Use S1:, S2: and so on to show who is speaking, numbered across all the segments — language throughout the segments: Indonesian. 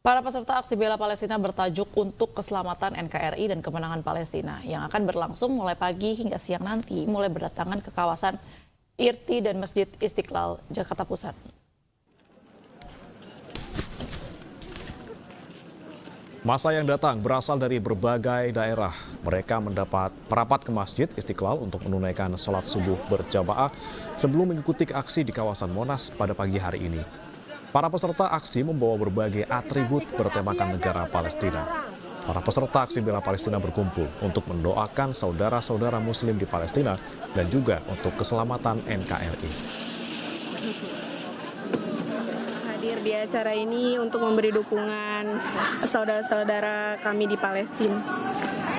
S1: Para peserta aksi bela Palestina bertajuk Untuk Keselamatan NKRI dan Kemenangan Palestina yang akan berlangsung mulai pagi hingga siang nanti mulai berdatangan ke kawasan Irti dan Masjid Istiqlal, Jakarta Pusat.
S2: Masa yang datang berasal dari berbagai daerah. Mereka merapat ke Masjid Istiqlal untuk menunaikan sholat subuh berjamaah sebelum mengikuti aksi di kawasan Monas pada pagi hari ini. Para peserta aksi membawa berbagai atribut bertemakan negara Palestina. Para peserta aksi bela Palestina berkumpul untuk mendoakan saudara-saudara Muslim di Palestina dan juga untuk keselamatan NKRI.
S3: Hadir di acara ini untuk memberi dukungan saudara-saudara kami di Palestina.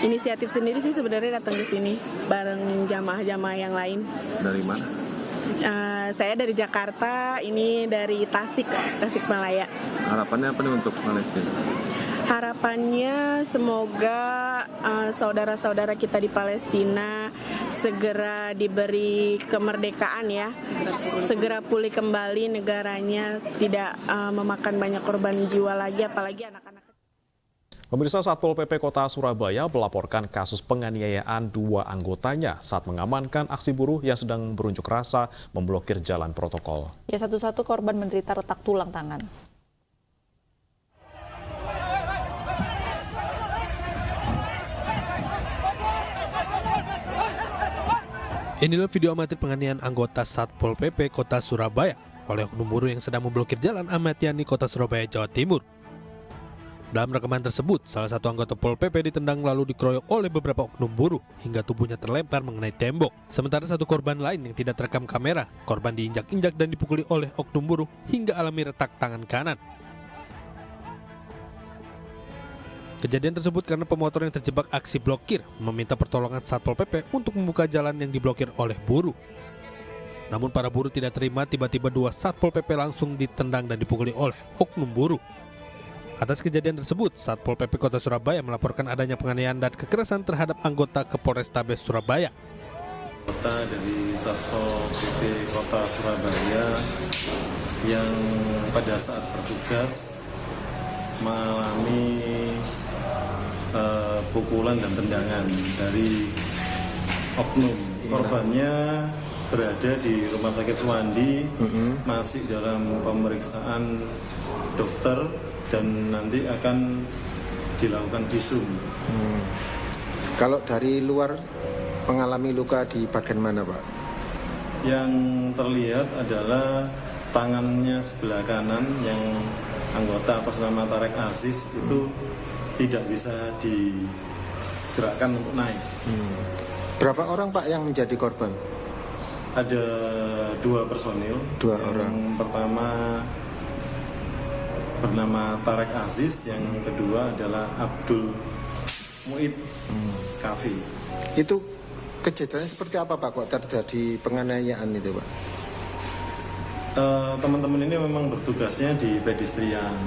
S3: Inisiatif sendiri sih sebenarnya datang ke sini bareng jamaah-jamaah yang lain.
S4: Dari mana?
S3: Saya dari Jakarta, ini dari Tasikmalaya.
S4: Harapannya apa nih untuk Palestina?
S3: Harapannya semoga saudara-saudara kita di Palestina segera diberi kemerdekaan ya, segera pulih kembali negaranya, tidak memakan banyak korban jiwa lagi, apalagi anak-anak.
S2: Pemirsa, Satpol PP Kota Surabaya melaporkan kasus penganiayaan 2 anggotanya saat mengamankan aksi buruh yang sedang berunjuk rasa memblokir jalan protokol.
S1: Ya, satu-satu korban menderita retak tulang tangan.
S5: Inilah video amatir penganiayaan anggota Satpol PP Kota Surabaya oleh oknum buruh yang sedang memblokir jalan Ahmad Yani, Kota Surabaya, Jawa Timur. Dalam rekaman tersebut, salah satu anggota Pol PP ditendang lalu dikeroyok oleh beberapa oknum buruh hingga tubuhnya terlempar mengenai tembok. Sementara satu korban lain yang tidak terekam kamera, korban diinjak-injak dan dipukuli oleh oknum buruh hingga alami retak tangan kanan. Kejadian tersebut karena pemotor yang terjebak aksi blokir meminta pertolongan Satpol PP untuk membuka jalan yang diblokir oleh buruh. Namun para buruh tidak terima, tiba-tiba 2 Satpol PP langsung ditendang dan dipukuli oleh oknum buruh. Atas kejadian tersebut, Satpol PP Kota Surabaya melaporkan adanya penganiayaan dan kekerasan terhadap anggota ke Polrestabes Surabaya.
S6: Dari Satpol PP Kota Surabaya yang pada saat bertugas mengalami pukulan dan tendangan dari oknum. Korbannya berada di Rumah Sakit Suwandi, masih dalam pemeriksaan dokter dan nanti akan dilakukan visum.
S7: Kalau dari luar mengalami luka di bagian mana, Pak?
S6: Yang terlihat adalah tangannya sebelah kanan yang anggota atas nama Tarek Aziz itu tidak bisa digerakkan untuk naik.
S7: Berapa orang, Pak, yang menjadi korban?
S6: Ada 2 personil.
S7: 2 orang.
S6: Yang pertama bernama Tarek Aziz, yang kedua adalah Abdul Muib Kafi.
S7: Itu kejadiannya seperti apa, Pak, kok terjadi penganiayaan itu, Pak?
S6: Teman-teman ini memang bertugasnya di pedestrian,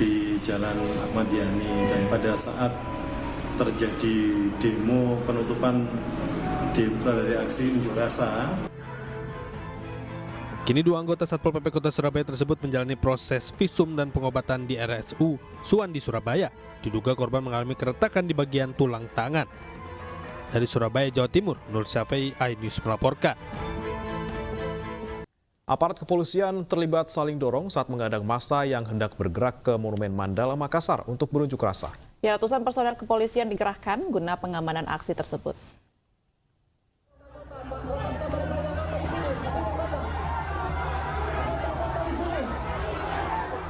S6: di Jalan Ahmad Yani, dan pada saat terjadi demo penutupan dari aksi unjuk rasa,
S5: Kini 2 anggota Satpol PP Kota Surabaya tersebut menjalani proses visum dan pengobatan di RSU Suwandi Surabaya. Diduga korban mengalami keretakan di bagian tulang tangan. Dari Surabaya, Jawa Timur, Nur Syafei, iNews melaporkan.
S2: Aparat kepolisian terlibat saling dorong saat menghadang massa yang hendak bergerak ke Monumen Mandala Makassar untuk berunjuk rasa.
S1: Ya, ratusan personel kepolisian dikerahkan guna pengamanan aksi tersebut.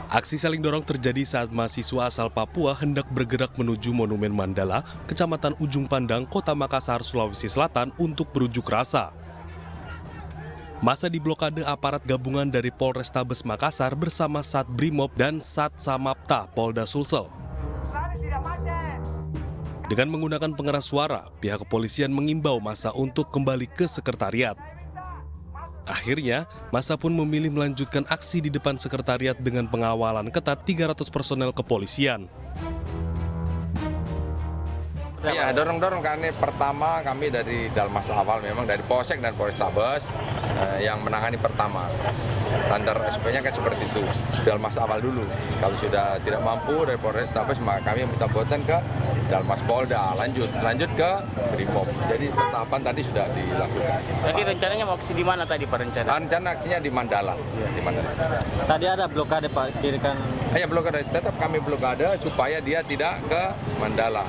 S8: Aksi saling dorong terjadi saat mahasiswa asal Papua hendak bergerak menuju Monumen Mandala, Kecamatan Ujung Pandang, Kota Makassar, Sulawesi Selatan untuk berunjuk rasa. Massa diblokade aparat gabungan dari Polrestabes Makassar bersama Satbrimob dan Satsamapta Polda Sulsel. Dengan menggunakan pengeras suara, pihak kepolisian mengimbau massa untuk kembali ke sekretariat. Akhirnya, massa pun memilih melanjutkan aksi di depan sekretariat dengan pengawalan ketat 300 personel kepolisian.
S9: Ya, dorong-dorong karena pertama kami dari dalam masa awal memang dari Polsek dan Polrestabes yang menangani pertama. Standar SP-nya kan seperti itu, Dalmas awal dulu. Kalau sudah tidak mampu dari Polrestabes, maka kami minta bantuan ke Dalmas Polda, lanjut ke Brimob. Jadi tahapan tadi sudah dilakukan.
S10: Jadi rencananya mau aksi di mana tadi Pak rencana?
S9: Rencana aksinya di Mandala. Di Mandala.
S10: Tadi ada blokade Pak, kiri kan?
S9: Ya blokade, tetap kami blokade supaya dia tidak ke Mandala.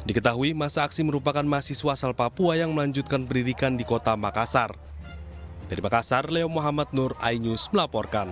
S8: Diketahui masa aksi merupakan mahasiswa asal Papua yang melanjutkan pendidikan di kota Makassar. Dari Makassar, Leo Muhammad Nur, iNews melaporkan.